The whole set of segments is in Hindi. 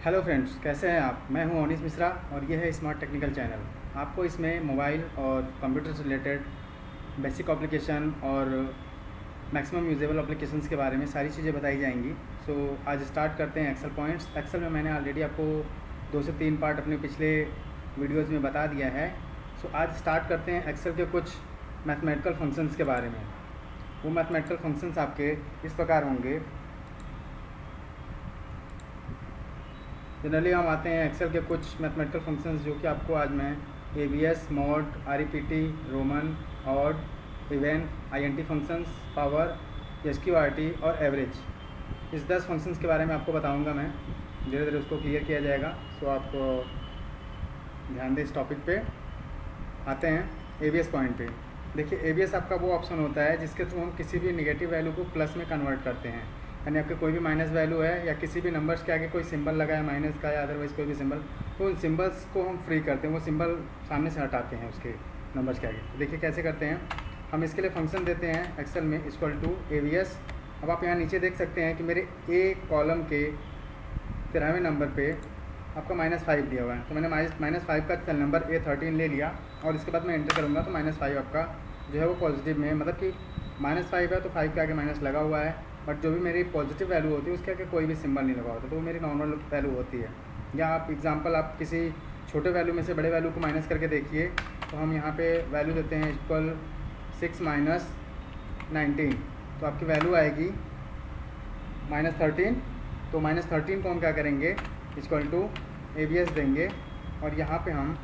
हेलो फ्रेंड्स, कैसे हैं आप। मैं हूं अनीस मिश्रा और ये है स्मार्ट टेक्निकल चैनल। आपको इसमें मोबाइल और कंप्यूटर से रिलेटेड बेसिक एप्लीकेशन और मैक्सिमम यूजेबल एप्लीकेशंस के बारे में सारी चीज़ें बताई जाएंगी। सो आज स्टार्ट करते हैं एक्सेल पॉइंट्स। एक्सेल में मैंने ऑलरेडी आपको 2 से 3 पार्ट अपने पिछले वीडियोज़ में बता दिया है। सो आज स्टार्ट करते हैं एक्सेल के कुछ मैथमेटिकल फंक्शंस के बारे में। वो मैथमेटिकल फंक्शंस आपके इस प्रकार होंगे। जनरली हम आते हैं एक्सेल के कुछ मैथमेटिकल फंक्शंस जो कि आपको आज मैं ABS, mod, REPT, Roman, odd, even, INT functions, power, SQRT और एवरेज, इस 10 फंक्शंस के बारे में आपको बताऊंगा। मैं धीरे धीरे उसको क्लियर किया जाएगा। सो आप ध्यान दें इस टॉपिक पे। आते हैं एबीएस पॉइंट पे। देखिए, एबीएस आपका वो ऑप्शन होता है जिसके थ्रू हम किसी भी नेगेटिव वैल्यू को प्लस में कन्वर्ट करते हैं। यानी आपके कोई भी माइनस वैल्यू है या किसी भी नंबर्स के आगे कोई सिंबल लगा है माइनस का या अदरवाइज़ कोई भी सिंबल, तो उन सिंबल्स को हम फ्री करते हैं। वो सिंबल सामने से हटाते हैं उसके नंबर्स के आगे। देखिए कैसे करते हैं। हम इसके लिए फंक्शन देते हैं एक्सेल में इक्वल टू एबीएस। अब आप यहाँ नीचे देख सकते हैं कि मेरे ए कॉलम के 13वें नंबर पे आपका -5 दिया हुआ है। तो मैंने -5 का सेल नंबर A13 ले लिया और इसके बाद मैं एंटर करूँगा तो -5 आपका जो है वो पॉजिटिव में है। मतलब कि -5 है तो 5 के आगे माइनस लगा हुआ है, बट जो भी मेरी पॉजिटिव वैल्यू होती है उसके आगे कोई भी सिंबल नहीं लगा होता, तो वो मेरी नॉर्मल वैल्यू होती है। या आप एग्जांपल आप किसी छोटे वैल्यू में से बड़े वैल्यू को माइनस करके देखिए। तो हम यहाँ पे वैल्यू देते हैं इक्वल 6 - 19, तो आपकी वैल्यू आएगी -13। तो -13 को हम क्या करेंगे, इक्वल टू एबीएस देंगे और यहाँ पे हम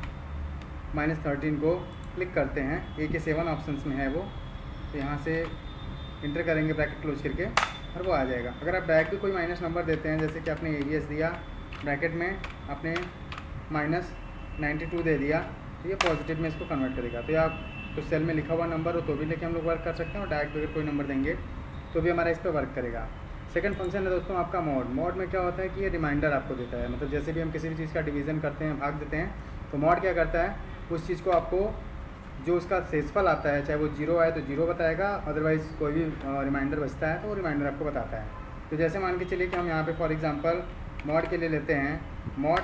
-13 को क्लिक करते हैं। ए के 7 ऑप्शंस में है वो, तो यहाँ से इंटर करेंगे ब्रैकेट क्लोज करके और वो आ जाएगा। अगर आप बैक भी कोई माइनस नंबर देते हैं, जैसे कि आपने एबीएस दिया ब्रैकेट में आपने -92 दे दिया, तो ये पॉजिटिव में इसको कन्वर्ट करेगा। तो या तो सेल में लिखा हुआ नंबर हो तो भी लेके हम लोग वर्क कर सकते हैं और डायरेक्ट अगर कोई नंबर देंगे तो भी हमारा इस पर वर्क करेगा। सेकंड फंक्शन है दोस्तों आपका मॉड। मॉड में क्या होता है कि ये रिमाइंडर आपको देता है। मतलब जैसे भी हम किसी भी चीज़ का डिवीज़न करते हैं, भाग देते हैं, तो मॉड क्या करता है, उस चीज़ को आपको जो उसका शेषफल आता है, चाहे वो 0 आए तो 0 बताएगा, अदरवाइज़ कोई भी रिमाइंडर बचता है तो वो रिमाइंडर आपको बताता है। तो जैसे मान के चलिए कि हम यहाँ पे फॉर एग्जांपल मॉड के लिए लेते हैं मॉड।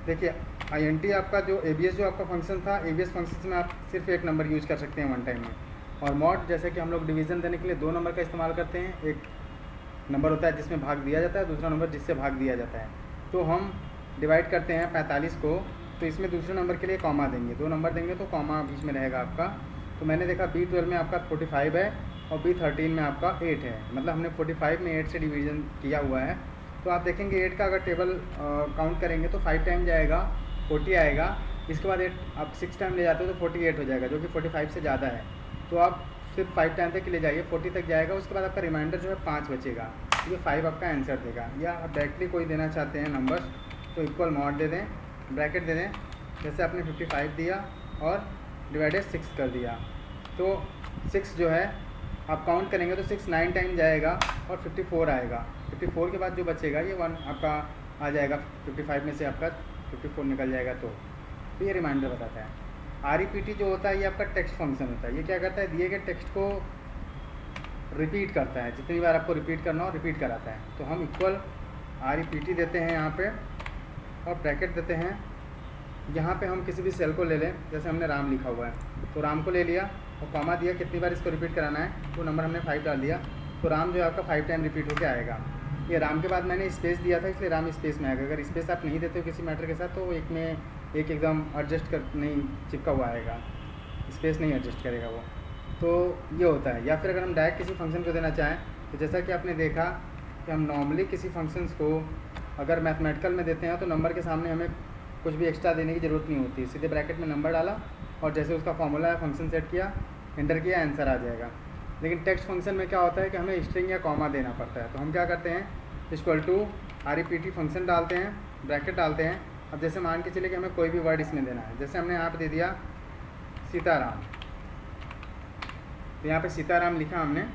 देखिए आईएनटी आपका जो एबीएस जो आपका फंक्शन था, एबीएस फंक्शन में आप सिर्फ एक नंबर यूज़ कर सकते हैं वन टाइम में। और मॉड जैसे कि हम लोग डिवीज़न देने के लिए 2 नंबर का इस्तेमाल करते हैं। एक नंबर होता है जिसमें भाग दिया जाता है, दूसरा नंबर जिससे भाग दिया जाता है। तो हम डिवाइड करते हैं 45 को, तो इसमें दूसरे नंबर के लिए कॉमा देंगे। 2 नंबर देंगे तो कॉमा बीच में रहेगा आपका। तो मैंने देखा B12 में आपका 45 है और B13 में आपका 8 है। मतलब हमने 45 में 8 से डिवीज़न किया हुआ है। तो आप देखेंगे 8 का अगर टेबल काउंट करेंगे तो 5 टाइम जाएगा, 40 आएगा। इसके बाद 8 आप 6 टाइम ले जाते हो तो 48 हो जाएगा, जो कि 45 से ज़्यादा है। तो आप सिर्फ 5 टाइम तक ले जाइए, 40 तक जाएगा। उसके बाद आपका रिमाइंडर जो है 5 बचेगा, ये 5 आपका आंसर देगा। या आप डायरेक्टली कोई देना चाहते हैं नंबर्स तो इक्वल मॉड दे दें, ब्रैकेट दे दें। जैसे आपने 55 दिया और डिवाइडेड 6 कर दिया, तो 6 जो है आप काउंट करेंगे तो 6 9 टाइम जाएगा और 54 आएगा। 54 के बाद जो बचेगा ये 1 आपका आ जाएगा। 55 में से आपका 54 निकल जाएगा। तो ये रिमाइंडर बताता है। आरईपीटी जो होता है ये आपका टेक्स्ट फंक्शन होता है। ये क्या करता है, दिए गए टेक्स्ट को रिपीट करता है। जितनी बार आपको रिपीट करना हो रिपीट कराता है। तो हम इक्वल आरईपीटी देते हैं यहाँ पे और ब्रैकेट देते हैं। यहाँ पे हम किसी भी सेल को ले लें, जैसे हमने राम लिखा हुआ है तो राम को ले लिया और कॉमा दिया, कितनी बार इसको रिपीट कराना है, तो नंबर हमने 5 डाल दिया। तो राम जो है आपका 5 टाइम रिपीट होकर आएगा। ये राम के बाद मैंने स्पेस दिया था इसलिए राम स्पेस में आएगा। अगर स्पेस आप नहीं देते हो किसी मैटर के साथ तो एक में एक एकदम एडजस्ट कर नहीं चिपका हुआ आएगा, स्पेस नहीं एडजस्ट करेगा वो। तो ये होता है। या फिर अगर हम डायरेक्ट किसी फंक्शन को देना चाहें तो जैसा कि आपने देखा कि हम नॉर्मली किसी फंक्शंस को अगर मैथमेटिकल में देते हैं तो नंबर के सामने हमें कुछ भी एक्स्ट्रा देने की ज़रूरत नहीं होती। सीधे ब्रैकेट में नंबर डाला और जैसे उसका फॉर्मूला है फंक्शन सेट किया, एंटर किया, आंसर आ जाएगा। लेकिन टेक्स्ट फंक्शन में क्या होता है कि हमें स्ट्रिंग या कॉमा देना पड़ता है। तो हम क्या करते हैं, इक्वल टू आरईपीटी फंक्शन डालते हैं, ब्रैकेट डालते हैं। अब जैसे मान के चलिए कि हमें कोई भी वर्ड इसमें देना है, जैसे हमने यहाँ पर दे दिया सीताराम, तो यहाँ पर सीताराम लिखा हमने।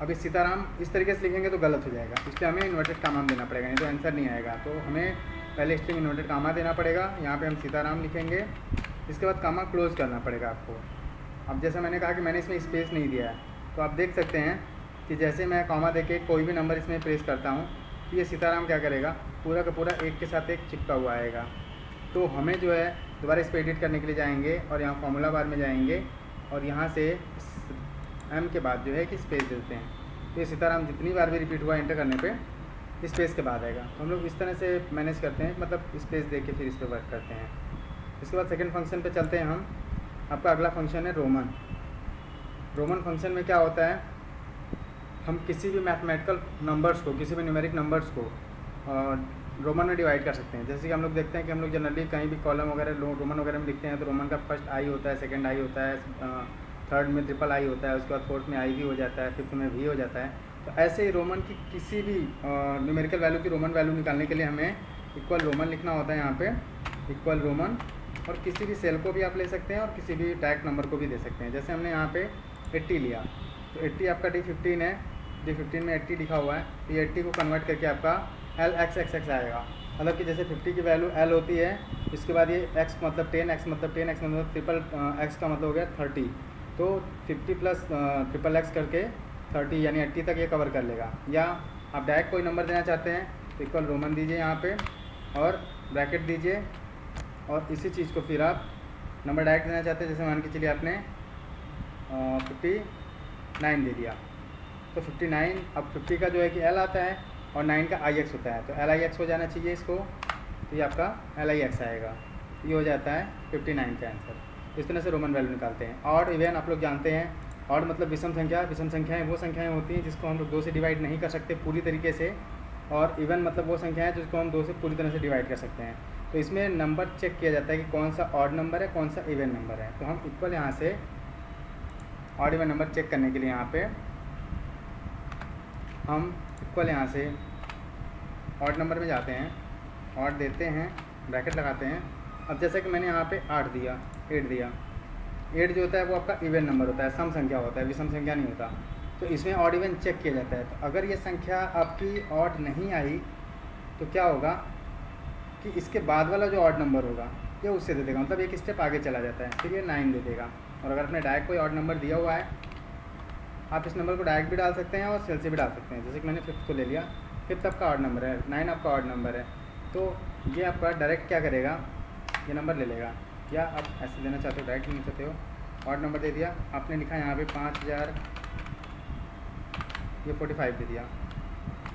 अब इस सीताराम इस तरीके से लिखेंगे तो गलत हो जाएगा, इसलिए हमें इन्वर्टेड कामा देना पड़ेगा, नहीं तो आंसर नहीं आएगा। तो हमें पहले स्ट्रिंग इन्वर्टेड कामा देना पड़ेगा। यहाँ पे हम सीताराम लिखेंगे, इसके बाद कामा क्लोज करना पड़ेगा आपको। अब जैसा मैंने कहा कि मैंने इसमें स्पेस नहीं दिया है, तो आप देख सकते हैं कि जैसे मैं कॉमा देके कोई भी नंबर इसमें प्रेस करता हूँ तो ये सीताराम क्या करेगा, पूरा का पूरा एक के साथ एक चिपका हुआ आएगा। तो हमें जो है दोबारा इस पर एडिट करने के लिए जाएंगे और यहाँ फॉर्मूला बार में जाएंगे और यहाँ से एम के बाद जो है कि स्पेस देते हैं। तो ये सीताराम जितनी बार भी रिपीट हुआ एंटर करने पे स्पेस के बाद आएगा। तो हम लोग इस तरह से मैनेज करते हैं, मतलब स्पेस दे के फिर इस पर वर्क करते हैं। इसके बाद सेकंड फंक्शन पे चलते हैं हम। आपका अगला फंक्शन है रोमन। रोमन फंक्शन में क्या होता है, हम किसी भी मैथमेटिकल नंबर्स को, किसी भी न्यूमेरिक नंबर्स को रोमन में डिवाइड कर सकते हैं। जैसे कि हम लोग देखते हैं कि हम लोग जनरली कहीं भी कॉलम वगैरह रोमन वगैरह में लिखते हैं तो रोमन का फर्स्ट आई होता है, सेकंड आई होता है, थर्ड में ट्रिपल आई होता है, उसके बाद फोर्थ में आई भी हो जाता है, फिफ्थ में भी हो जाता है। तो ऐसे ही रोमन की किसी भी न्यूमेरिकल वैल्यू की रोमन वैल्यू निकालने के लिए हमें इक्वल रोमन लिखना होता है। यहाँ पे इक्वल रोमन, और किसी भी सेल को भी आप ले सकते हैं और किसी भी डायरेक्ट नंबर को भी दे सकते हैं। जैसे हमने यहाँ पे 80 लिया तो 80 आपका D15 है, D15 में 80 लिखा हुआ है, तो ये 80 को कन्वर्ट करके आपका LXXX आएगा। मतलब कि जैसे 50 की वैल्यू L होती है, इसके बाद ये X मतलब 10, X मतलब 10, X मतलब ट्रिपल X का मतलब हो गया 30। तो 50 प्लस ट्रिपल X करके 30 यानी 80 तक ये कवर कर लेगा। या आप डायरेक्ट कोई नंबर देना चाहते हैं तो इक्वल रोमन दीजिए यहाँ पे और ब्रैकेट दीजिए, और इसी चीज़ को फिर आप नंबर डायरेक्ट देना चाहते हैं, जैसे मान के चलिए आपने 59 दे दिया तो 59, अब 50 का जो है कि L आता है और 9 का IX होता है, तो LIX हो जाना चाहिए इसको, तो ये आपका LIX आएगा। ये हो जाता है 59 का आंसर। इस तरह से रोमन वैल्यू निकालते हैं। ऑड इवन आप लोग जानते हैं, ऑड मतलब विषम संख्या। विषम संख्याएं वो संख्याएं होती हैं जिसको हम लोग 2 से डिवाइड नहीं कर सकते पूरी तरीके से, और इवन मतलब वो संख्याएं जिसको हम 2 से पूरी तरह से डिवाइड कर सकते हैं। तो इसमें नंबर चेक किया जाता है कि कौन सा ऑड नंबर है, कौन सा इवन नंबर है। तो हम इक्वल यहाँ से ऑड इवन नंबर चेक करने के लिए यहाँ पे हम इक्वल यहाँ से ऑड नंबर में जाते हैं, ऑड देते हैं, ब्रैकेट लगाते हैं। अब जैसा कि मैंने यहाँ पे 8 दिया, 8 दिया, 8 जो होता है वो आपका इवन नंबर होता है, सम संख्या होता है, विषम संख्या नहीं होता। तो इसमें ऑड इवन चेक किया जाता है। तो अगर ये संख्या आपकी ऑड नहीं आई तो क्या होगा कि इसके बाद वाला जो ऑड नंबर होगा ये उससे दे देगा, मतलब एक स्टेप आगे चला जाता है, फिर ये 9 दे देगा। और अगर आपने डायरेक्ट कोई ऑड नंबर दिया हुआ है, आप इस नंबर को डायरेक्ट भी डाल सकते हैं और सेल से भी डाल सकते हैं। जैसे कि मैंने 5th को ले लिया, 5th आपका ऑड नंबर है, 9 आपका ऑड नंबर है, तो ये आपका डायरेक्ट क्या करेगा, ये नंबर ले लेगा। या आप ऐसे देना चाहते हो, डायरेक्ट नहीं चाहते हो, ऑड नंबर दे दिया आपने, लिखा यहाँ पे 5000, ये 45 दे दिया।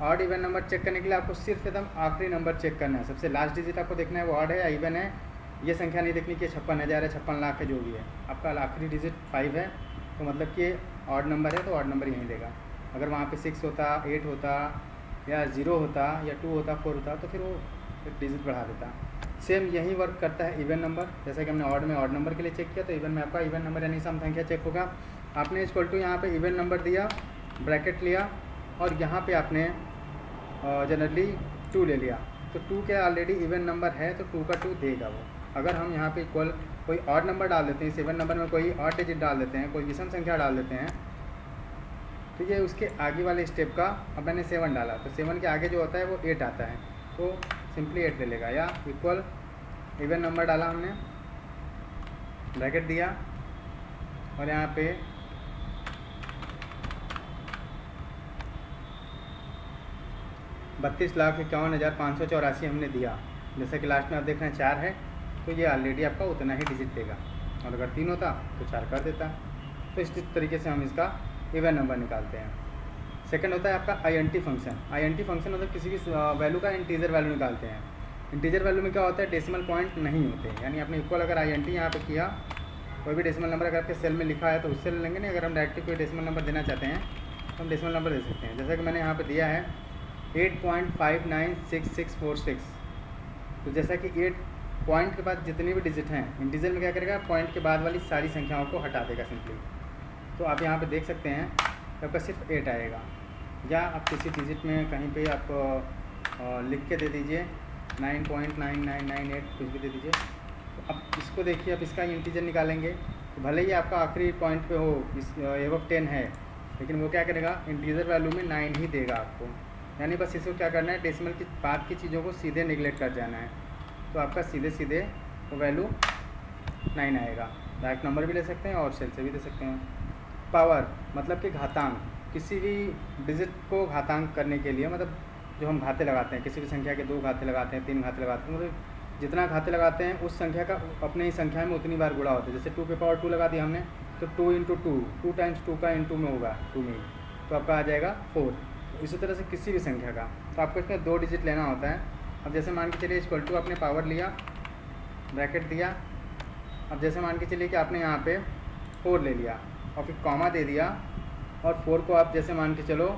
ऑड इवन नंबर चेक करने के लिए आपको सिर्फ एकदम आखिरी नंबर चेक करना है, सबसे लास्ट डिजिट आपको देखना है वो ऑड है या इवन है। ये संख्या नहीं देखनी कि 56,000 है, 56 लाख है, जो भी है। आपका आखिरी डिजिट 5 है, तो मतलब कि ऑड नंबर है तो ऑड नंबर यहीं देगा। अगर वहाँ पे 6 होता, 8 होता, या 0 होता, या 2 होता, 4 होता, तो फिर वो एक डिजिट बढ़ा देता। सेम यही वर्क करता है इवन नंबर। जैसा कि हमने ऑड में ऑड नंबर के लिए चेक किया, तो इवन में आपका इवन नंबर यानी सम संख्या चेक होगा। आपने इक्वल टू यहाँ पे इवन नंबर दिया, ब्रैकेट लिया, और यहाँ पे आपने जनरली 2 ले लिया, तो 2 के ऑलरेडी इवन नंबर है तो 2 का 2 देगा वो। अगर हम यहाँ पे इक्वल कोई ऑड नंबर डाल देते हैं, 7 नंबर में कोई ऑड डिजिट डाल देते हैं, कोई विषम संख्या डाल देते हैं, तो ये उसके आगे वाले स्टेप का, अब मैंने 7 डाला तो 7 के आगे जो होता है वो 8 आता है, तो सिंपली 8 ले लेगा। या इक्वल इवन नंबर डाला हमने, ब्रैकेट दिया, और यहाँ पे 32,51,584 हमने दिया। जैसा कि लास्ट में आप देख रहे हैं 4 है, तो ये ऑलरेडी आपका उतना ही डिजिट देगा, और अगर 3 होता तो 4 कर देता। तो इस तरीके से हम इसका इवन नंबर निकालते हैं। सेकंड होता है आपका INT फंक्शन। INT फंक्शन मतलब किसी भी वैल्यू का इंटीजर वैल्यू निकालते हैं। इंटीजर वैल्यू में क्या होता है, डेसिमल पॉइंट नहीं होते, यानी आपने इक्वल अगर INT यहाँ पे किया, कोई भी डेसिमल नंबर अगर आपके सेल में लिखा है तो उससे ले लेंगे, नहीं अगर हम डायरेक्टली कोई डेसिमल नंबर देना चाहते हैं तो हम डेसिमल नंबर दे सकते हैं। जैसा कि मैंने यहाँ पर दिया है 8.596646। तो जैसा कि 8 पॉइंट के बाद जितनी भी डिजिट हैं, इंटीजर में क्या करेगा, पॉइंट के बाद वाली सारी संख्याओं को हटा देगा सिंपली। तो आप यहाँ पे देख सकते हैं कि आपका सिर्फ 8 आएगा। या आप किसी डिजिट में कहीं पे आप लिख के दे दीजिए 9.9998 कुछ भी दे दीजिए। तो अब इसको देखिए, अब इसका इंटीजर निकालेंगे तो भले ही आपका आखिरी पॉइंट पे हो, इस एबव 10 है, लेकिन वो क्या करेगा, इंटीजर वैल्यू में 9 ही देगा आपको। यानी बस इसको क्या करना है, डेसिमल की बाद की चीज़ों को सीधे निगलेक्ट कर जाना है, तो आपका सीधे सीधे वो वैल्यू 9 आएगा। डायरेक्ट नंबर भी ले सकते हैं और सेल से भी दे सकते हैं। पावर मतलब कि घातांक, किसी भी डिजिट को घातांक करने के लिए, मतलब जो हम घाते लगाते हैं, किसी भी संख्या के 2 घाते लगाते हैं, 3 घाते लगाते हैं, मतलब जितना घाते लगाते हैं उस संख्या का अपने ही संख्या में उतनी बार गुणा होता है। जैसे 2 की पावर 2 लगा दिया हमने, तो 2 इंटू 2 टाइम्स 2 का इंटू में होगा 2 में ही, तो आपका आ जाएगा 4। इसी तरह से किसी भी संख्या का, तो आपको इसमें 2 डिजिट लेना होता है। अब जैसे मान के चलिए इक्वल टू आपने पावर लिया, ब्रैकेट दिया, अब जैसे मान के चलिए कि आपने यहाँ पे 4 ले लिया और फिर कॉमा दे दिया, और 4 को आप जैसे मान के चलो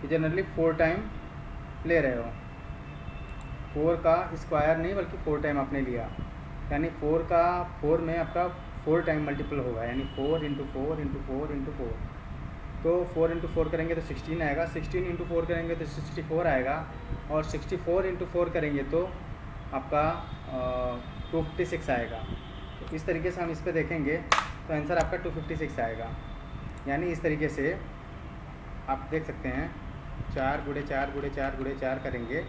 कि जनरली 4 टाइम ले रहे हो, 4 का स्क्वायर नहीं बल्कि 4 टाइम आपने लिया, यानी 4 में आपका 4 टाइम मल्टीपल होगा, यानी 4 इंटू 4 इंटू 4 इंटू 4, तो 4 इंटू 4 करेंगे तो 16 आएगा, 16 इंटू 4 करेंगे तो 64 आएगा, और 64 इंटू 4 करेंगे तो आपका 256 आएगा। तो इस तरीके से हम इस पर देखेंगे तो आंसर आपका 256 आएगा। यानी इस तरीके से आप देख सकते हैं 4 गुणे 4 गुणे 4 गुणे 4 करेंगे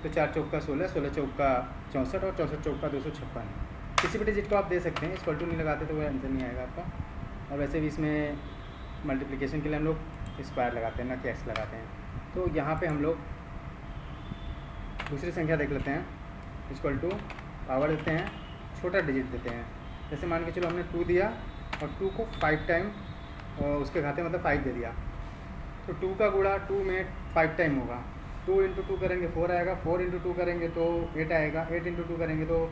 तो 4 चौका 16, 16 चौका 64 और 64 चौका 256। किसी भी डिजिट को आप दे सकते हैं, इक्वल टू नहीं लगाते तो वो आंसर नहीं आएगा आपका। और वैसे भी इसमें मल्टीप्लिकेशन के लिए हम लोग स्क्वायर लगाते हैं, ना कि एक्स लगाते हैं। तो यहाँ पे हम लोग दूसरी संख्या देख लेते हैं, इक्वल टू पावर देते हैं, छोटा डिजिट देते हैं। जैसे मान के चलो हमने 2 दिया और 2 को 5 टाइम उसके घाते मतलब 5 दे दिया, तो 2 का गुणा 2 में 5 टाइम होगा। 2 इंटू 2 करेंगे 4 आएगा, 4 इंटू 2 करेंगे तो 8 आएगा, 8 इंटू 2 करेंगे तो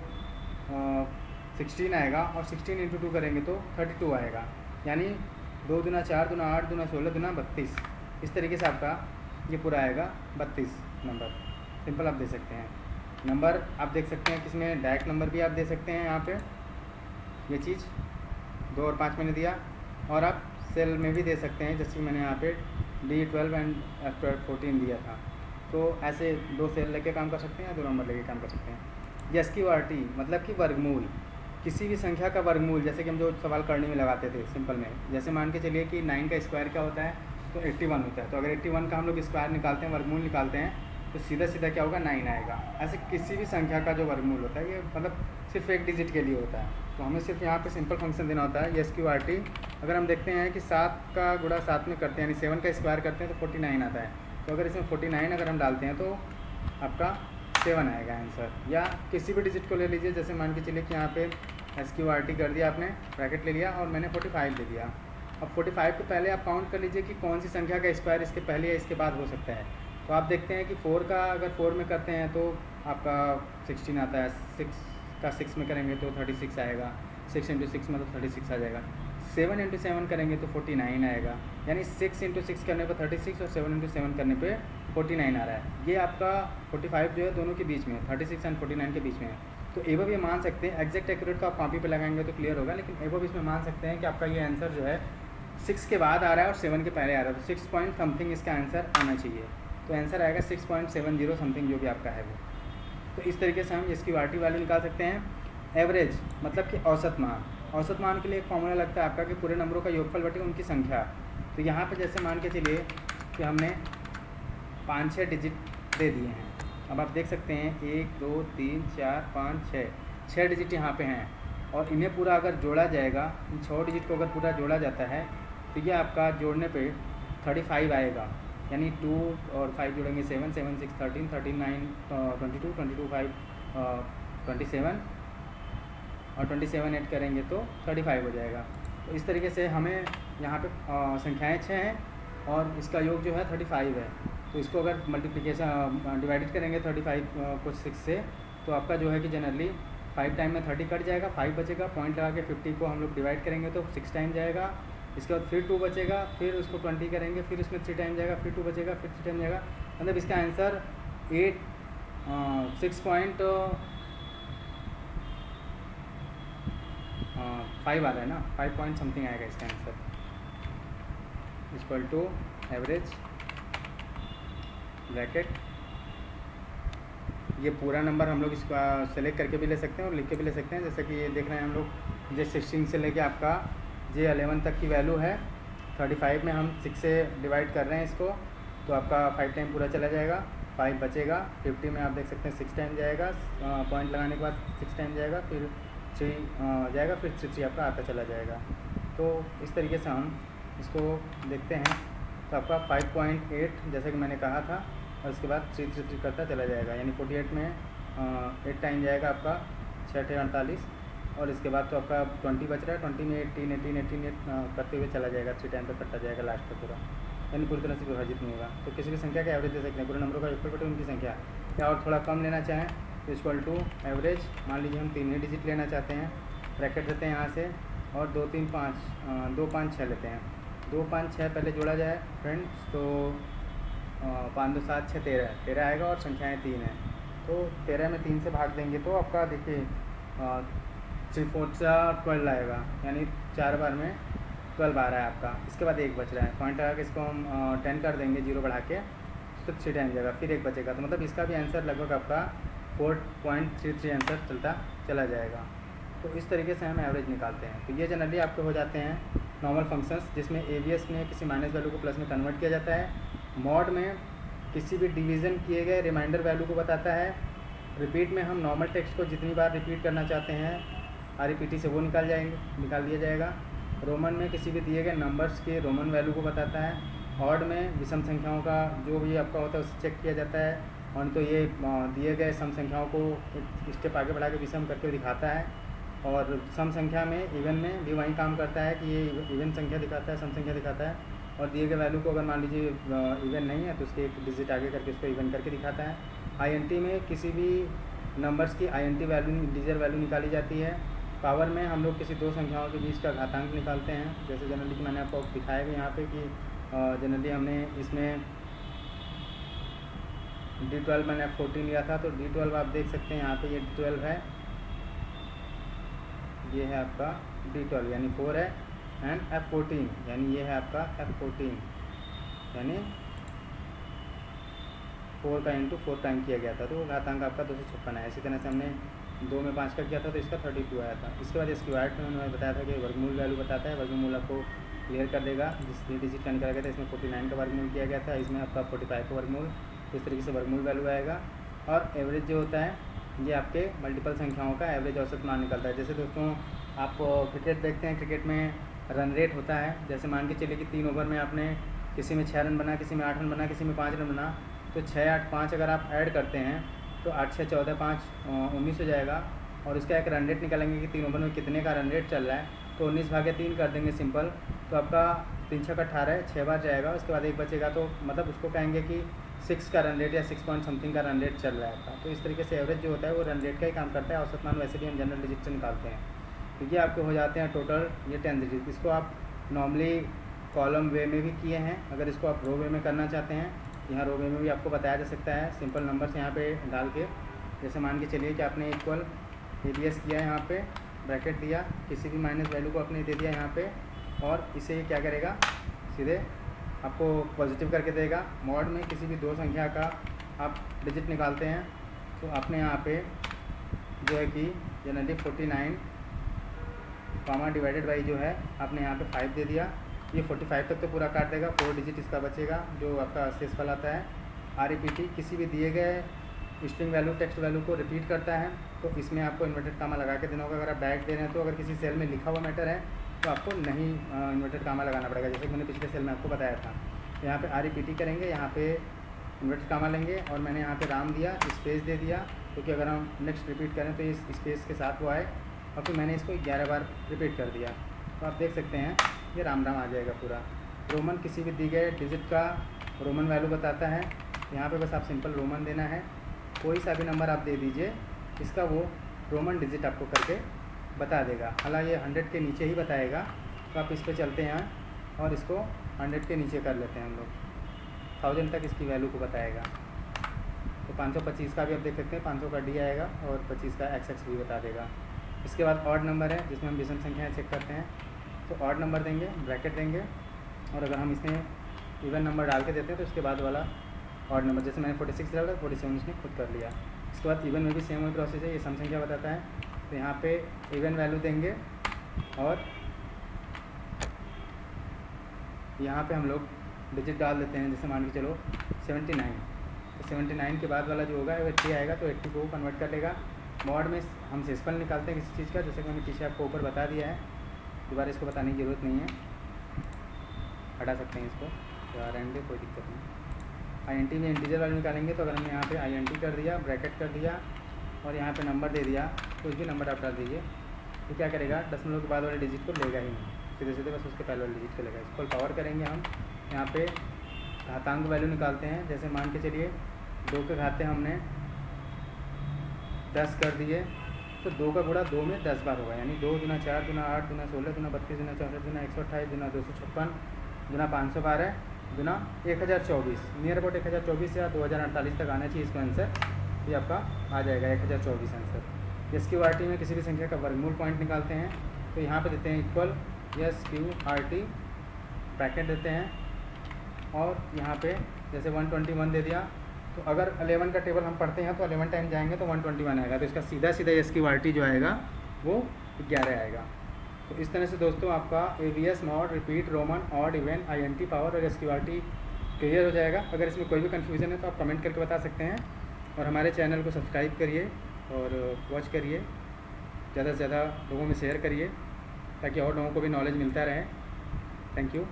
16 आएगा, और 16 इंटू 2 करेंगे तो 32 आएगा। यानी 2 दूना 4 दूना 8 दूना 16 दूना 32। इस तरीके से आपका ये पूरा आएगा 32 नंबर। सिंपल आप दे सकते हैं। नंबर आप देख सकते हैं, किसमें डायरेक्ट नंबर भी आप दे सकते हैं। यहाँ पे ये चीज़ 2 और 5 मैंने दिया, और आप सेल में भी दे सकते हैं, जैसे कि मैंने यहाँ पे D12 एंड F14 दिया था। तो ऐसे 2 सेल लेके काम कर सकते हैं या 2 नंबर लेके काम कर सकते हैं। SQRT मतलब कि वर्गमूल, किसी भी संख्या का वर्गमूल, जैसे कि हम जो सवाल करने में लगाते थे सिंपल में, जैसे मान के चलिए कि 9 का स्क्वायर क्या होता है, तो 81 होता है। तो अगर 81 का हम लोग स्क्वायर निकालते हैं, वर्गमूल निकालते हैं, तो सीधा सीधा क्या होगा 9 आएगा। ऐसे किसी भी संख्या का जो वर्गमूल होता है, ये मतलब सिर्फ एक डिजिट के लिए होता है। तो हमें सिर्फ यहाँ पे सिंपल फंक्शन देना होता है SQRT। अगर हम देखते हैं कि 7 का गुणा 7 में करते हैं, यानी 7 का स्क्वायर करते हैं तो 49 आता है। तो अगर इसमें 49 अगर हम डालते हैं तो आपका 7 आएगा आंसर। या किसी भी डिजिट को ले लीजिए, जैसे मान के चलिए कि यहाँ पे SQRT कर दिया आपने, ब्रैकेट ले लिया और मैंने 45 ले दिया। अब 45 के पहले आप काउंट कर लीजिए कि कौन सी संख्या का स्क्वायर इसके पहले या इसके बाद हो सकता है। तो आप देखते हैं कि 4 का अगर 4 में करते हैं तो आपका 16 आता है, 6 का 6 में करेंगे तो 36 आएगा, 6 इंटू 6 में तो 36 आ जाएगा। 7 इंटू 7 करेंगे तो 49 आएगा, यानी 6 इंटू 6 करने पर 36 और 7 इंटू 7 करने पे 49 आ रहा है। ये आपका 45 जो है दोनों के बीच में है, 36 एंड 49 के बीच में है। तो एबव ये मान सकते हैं, एग्जैक्ट एक्यूरेट तो आप कॉपी पे लगाएंगे तो क्लियर होगा, लेकिन एबव इसमें मान सकते हैं कि आपका ये आंसर जो है 6 के बाद आ रहा है और 7 के पहले आ रहा है, तो 6 पॉइंट समथिंग इसका आंसर आना चाहिए। तो आंसर आएगा 6.70 समथिंग, जो भी आपका है वो। तो इस तरीके से हम इसकी वाटी वैल्यू निकाल सकते हैं। एवरेज मतलब कि औसत मान, औसत मान के लिए एक फॉर्मूला लगता है आपका कि पूरे नंबरों का योगफल बटे उनकी संख्या। तो यहाँ पे जैसे मान के चलिए कि हमने 5-6 डिजिट दे दिए हैं। अब आप देख सकते हैं 1 2 3 4 5 6 डिजिट यहाँ पे हैं, और इन्हें पूरा अगर जोड़ा जाएगा, इन 6 डिजिट को अगर पूरा जोड़ा जाता है तो ये आपका जोड़ने पे 35 आएगा। यानी 2 और 5 जोड़ेंगे 7, 7 6 13, 13 9 22, 22 5 27, और 27 ऐड करेंगे तो 35 हो जाएगा। तो इस तरीके से हमें यहाँ पे संख्याएँ 6 हैं और इसका योग जो है 35 है। तो इसको अगर मल्टीप्लिकेशन डिवाइडेड करेंगे 35 को 6 से, तो आपका जो है कि जनरली 5 टाइम में 30 कट जाएगा, 5 बचेगा, पॉइंट लगा के 50 को हम लोग डिवाइड करेंगे तो 6 टाइम जाएगा। इसके बाद फिर 2 बचेगा, फिर उसको 20 करेंगे, फिर इसमें 3 टाइम जाएगा, फिर 2 बचेगा, फिर 3 टाइम जाएगा। मतलब इसका आंसर 6.5 आ रहा है ना, 5 पॉइंट समथिंग आएगा इसका answer. Equal to average bracket, ये पूरा नंबर हम लोग इसका सेलेक्ट करके भी ले सकते हैं और लिख के भी ले सकते हैं। जैसे कि ये देख रहे हैं हम लोग J16 से लेके आपका J11 तक की वैल्यू है। 35 में हम 6 से डिवाइड कर रहे हैं इसको, तो आपका 5 टाइम पूरा चला जाएगा, 5 बचेगा। 50 में आप देख सकते हैं 6 टाइम जाएगा, पॉइंट लगाने के बाद 6 टाइम जाएगा, फिर 3 जाएगा, फिर 3 आपका आता चला जाएगा। तो इस तरीके से हम इसको देखते हैं तो आपका 5.8 जैसे कि मैंने कहा था, और उसके बाद 333 करता चला जाएगा, यानी 48 में 8 टाइम जाएगा आपका 6×48, और इसके बाद तो आपका 20 बच रहा है, 20 में 18 करते हुए चला जाएगा, 3 टाइम तक कटता जाएगा लास्ट तक पूरा, यानी पूरी तरह से विभाजित नहीं होगा। तो किसी भी संख्या का एवरेज दे सकते हैं, पूरे नंबरों का योगफल बटे उनकी संख्या, या और थोड़ा कम लेना चाहें तो इक्वल टू एवरेज, मान लीजिए हम 3 ही डिजिट लेना चाहते हैं, ब्रैकेट देते हैं यहाँ से, और 2 3 5 2 5 6 लेते हैं। 2 5 6 पहले जोड़ा जाए फ्रेंड्स, तो 5 2 7 6 13 आएगा, और संख्याएँ 3 हैं, तो 13 में 3 से भाग देंगे तो आपका देखिए 3 4 12 आएगा, यानी 4 बार में 12 आ रहा है आपका। इसके बाद 1 बच रहा है, पॉइंट लगा के इसको हम 10 कर देंगे, 0 बढ़ा के, तो 3 टाइम जाएगा, फिर 1 बचेगा, तो मतलब इसका भी आंसर लगभग आपका 4.33 आंसर चलता चला जाएगा। तो इस तरीके से हम एवरेज निकालते हैं। तो ये जनरली आपके हो जाते हैं नॉर्मल फंक्शंस, जिसमें एवीएस में किसी माइनस वैल्यू को प्लस में कन्वर्ट किया जाता है, मॉड में किसी भी डिवीज़न किए गए रिमाइंडर वैल्यू को बताता है, रिपीट में हम नॉर्मल टेक्स्ट को जितनी बार रिपीट करना चाहते हैं REPT से वो निकाल दिया जाएगा, रोमन में किसी भी दिए गए नंबर्स के रोमन वैल्यू को बताता है, ऑड में विषम संख्याओं का जो भी आपका होता है उसे चेक किया जाता है, और तो ये दिए गए सम संख्याओं को एक स्टेप आगे बढ़ा के विषम करके दिखाता है, और सम संख्या में इवन में भी वही काम करता है कि ये इवन संख्या दिखाता है, सम संख्या दिखाता है, और दिए गए वैल्यू को अगर मान लीजिए इवन नहीं है तो उसके एक डिजिट आगे करके उसको इवन करके दिखाता है। INT में किसी भी नंबर्स की INT वैल्यू इंटीजर वैल्यू निकाली जाती है। पावर में हम लोग किसी दो संख्याओं के बीच का घातांक निकालते हैं, जैसे जनरली कि मैंने आपको दिखाया भी यहाँ पे कि जनरली हमने इसमें D12 मैंने F14 लिया था, तो D12 आप देख सकते हैं यहाँ पे, ये D12 है, ये है आपका D12 यानी 4 है, एंड F14 यानी ये है आपका F14, यानी 4 का इंटू 4 टाइम किया गया था, तो घातांक आपका 256 है। इसी तरह से हमने 2 में 5 का किया था तो इसका 32 आया था। इसके बाद स्क्वायर्ड में उन्होंने बताया था कि वर्गमूल वैल्यू बताता है, वर्गमूल आपको क्लियर कर देगा, जिस 3 डिजिट का निकाला गया था इसमें 49 का वर्गमूल किया गया था, इसमें आपका 45 का वर्गमूल, इस तरीके से वर्गमूल वैल्यू आएगा। और एवरेज जो होता है ये आपके मल्टीपल संख्याओं का एवरेज औसत मान निकलता है। जैसे दोस्तों आप क्रिकेट देखते हैं, क्रिकेट में रन रेट होता है, जैसे मान के चलिए कि 3 ओवर में आपने किसी में 6 रन बना, किसी में 8 रन बना, किसी में 5 रन बना, तो 6 8 5 अगर आप ऐड करते हैं तो 8 6 14 5 19 हो जाएगा। और इसका एक रन रेट निकालेंगे कि 3 ओवर में कितने का रन रेट चल रहा है, तो 19/3 कर देंगे सिंपल, तो आपका 3 6 18 है, 6 बार जाएगा, उसके बाद 1 बचेगा, तो मतलब उसको कहेंगे कि 6 का रन रेट या 6 पॉइंट समथिंग का रन रेट चल रहा है आपका। तो इस तरीके से एवरेज जो होता है वो रन रेट का ही काम करता है। औसत मान वैसे भी हम जनरल डिजिट से निकालते हैं। तो ये आपके हो जाते हैं टोटल ये 10 डिजिट। इसको आप नॉर्मली कॉलम वे में भी किए हैं, अगर इसको आप रो वे में करना चाहते हैं, यहाँ रो वे में भी आपको बताया जा सकता है, सिंपल नंबर्स यहाँ पे डाल के, जैसे मान के चलिए कि आपने इक्वल ABS किया है, यहाँ पे ब्रैकेट दिया, किसी भी माइनस वैल्यू को आपने दे दिया यहाँ पे, और इसे क्या करेगा, सीधे आपको पॉजिटिव करके देगा। मॉड में किसी भी दो संख्या का आप डिजिट निकालते हैं, तो आपने यहाँ पे जो है कि जनरली 49 कामा डिवाइडेड बाई जो है आपने यहाँ पे 5 दे दिया, ये 45 तक तो पूरा काट देगा, 4 डिजिट इसका बचेगा जो आपका शेषफल आता है। REPT किसी भी दिए गए स्ट्रिंग वैल्यू टेक्स्ट वैल्यू को रिपीट करता है, तो इसमें आपको इन्वर्टेड कामा लगा के देना होगा। अगर आप डायरेक्ट दे रहे हैं तो अगर किसी सेल में लिखा हुआ मैटर है तो आपको नहीं इन्वर्टेड कामा लगाना पड़ेगा, जैसे कि मैंने पिछले सेल में आपको बताया था। यहाँ पे REPT करेंगे, यहाँ पे इन्वर्टेड कामा लेंगे, और मैंने यहाँ पे राम दिया, स्पेस दे दिया, क्योंकि अगर हम नेक्स्ट रिपीट करें तो इस स्पेस के साथ वो आए, और फिर मैंने इसको 11 बार रिपीट कर दिया, तो आप देख सकते हैं ये राम राम आ जाएगा पूरा। रोमन किसी भी दी गए डिजिट का रोमन वैल्यू बताता है, यहाँ पे बस आप सिंपल रोमन देना है, कोई सा भी नंबर आप दे दीजिए, इसका वो रोमन डिजिट आपको करके बता देगा। हालांकि ये 100 के नीचे ही बताएगा, तो आप इस पर चलते हैं और इसको 100 के नीचे कर लेते हैं हम लोग, 1000 तक इसकी वैल्यू को बताएगा। तो 525 का भी आप देख सकते हैं, 500 का D आएगा और 25 का XX भी बता देगा। इसके बाद ऑड नंबर है, जिसमें हम विषम संख्याएँ चेक करते हैं, तो ऑड नंबर देंगे, ब्रैकेट देंगे, और अगर हम इसमें इवन नंबर डाल के देते हैं तो उसके बाद वाला ऑड नंबर, जैसे मैंने 46 डाला, 47 इसने खुद कर लिया। इसके बाद इवन में भी सेम वही प्रोसेस है, ये सम संख्या बताता है, तो यहाँ पे इवन वैल्यू देंगे, और यहाँ पे हम लोग डिजिट डाल देते हैं, जैसे मान के चलो 79, तो 79 के बाद वाला जो होगा वो 80 आएगा, तो 80 को कन्वर्ट कर लेगा। मॉड में हम शेषफल निकालते हैं किसी चीज़ का, जैसे कि मैंने पीछे आपको ऊपर बता दिया है, दोबारा इसको बताने की ज़रूरत नहीं है। हटा सकते हैं इसको, तो रहने दे, कोई दिक्कत नहीं। INT में इंटीजर वैल्यू निकालेंगे, तो अगर हमने यहाँ पे INT कर दिया, ब्रैकेट कर दिया और यहाँ पे नंबर दे दिया, कुछ भी नंबर आप डाल दीजिए, तो क्या करेगा, दशमलव के बाद वाले डिजिट को लेगा ही नहीं, सीधे सीधे बस उसके पहले वाले डिजिट को लेगा। इसको पावर करेंगे हम, यहाँ पे घातांक वैल्यू निकालते हैं। जैसे मान के चलिए 2 के घाते हमने 10 कर दिए, तो 2 का गुणा 2 में 10 बार होगा, यानी 2 गुना 4 गुना 8 गुना 16 गुना 32 गुना 64 गुना 128 गुना 256 गुना 512 गुना 1024, नियर अबाउट 1024 या 2048 तक आना चाहिए इसका आंसर, ये आपका आ जाएगा 1024 आंसर। SQRT में किसी भी संख्या का वर्गमूल पॉइंट निकालते हैं, तो यहाँ पे देते हैं इक्वल SQRT, ब्रैकेट देते हैं और यहाँ पे जैसे 121 दे दिया, तो अगर 11 का टेबल हम पढ़ते हैं तो 11 टाइम जाएंगे तो 121 आएगा, तो इसका सीधा सीधा SQRT जो आएगा वो 11 आएगा। तो इस तरह से दोस्तों आपका ABS, mod, repeat, Roman, odd, even, INT, power और SQRT क्लियर हो जाएगा। अगर इसमें कोई भी कन्फ्यूज़न है तो आप कमेंट करके बता सकते हैं, और हमारे चैनल को सब्सक्राइब करिए और वॉच करिए, ज़्यादा से ज़्यादा लोगों में शेयर करिए ताकि और लोगों को भी नॉलेज मिलता रहे। Thank you.